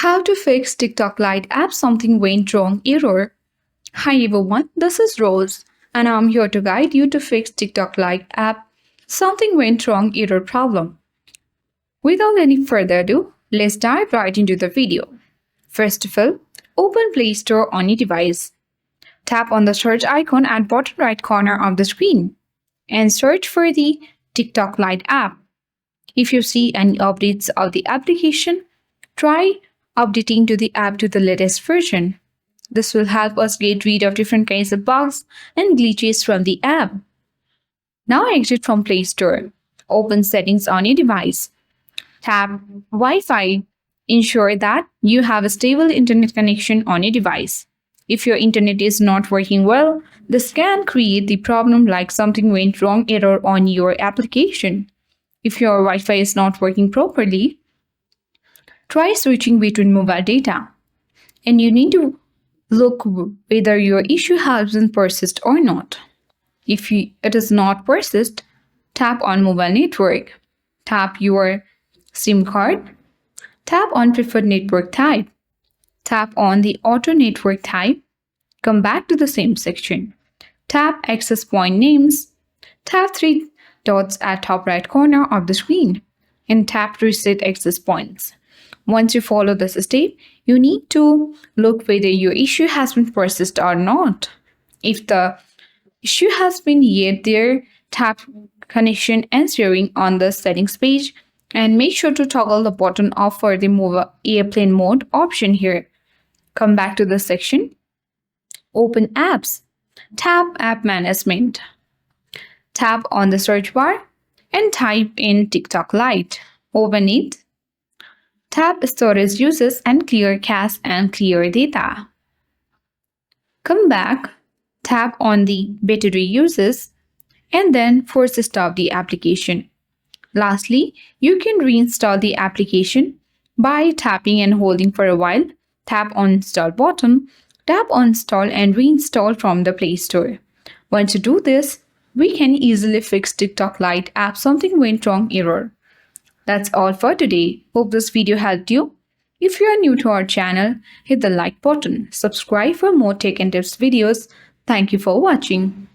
How to fix TikTok Lite app something went wrong error. Hi everyone, this is Rose and I'm here to guide you to fix TikTok Lite app something went wrong error problem. Without any further ado, let's dive right into the video. First of all, open Play Store on your device. Tap on the search icon at bottom right corner of the screen and search for the TikTok Lite app. If you see any updates of the application, try updating to the app to the latest version. This will help us get rid of different kinds of bugs and glitches from the app. Now exit from Play Store. Open Settings on your device. Tap Wi-Fi. Ensure that you have a stable internet connection on your device. If your internet is not working well, this can create the problem like something went wrong error on your application. If your Wi-Fi is not working properly, try switching between mobile data. And you need to look whether your issue has been persist or not. If it does not persist, tap on mobile network. Tap your SIM card. Tap on preferred network type. Tap on the auto network type. Come back to the same section. Tap access point names. Tap three dots at top right corner of the screen and tap reset access points. Once you follow this step, you need to look whether your issue has been persist or not. If the issue has been yet there, tap connection and sharing on the settings page and make sure to toggle the button off for the move airplane mode option here. Come back to the section. Open apps. Tap app management. Tap on the search bar and type in TikTok Lite. Open it. Tap storage uses and clear cache and clear data. Come back, tap on the battery uses and then force stop the application. Lastly, you can reinstall the application by tapping and holding for a while. Tap on install button, tap on install and reinstall from the Play Store. Once you do this, we can easily fix TikTok Lite app something went wrong error. That's all for today. Hope this video helped you. If you are new to our channel, hit the like button. Subscribe for more tech and tips videos. Thank you for watching.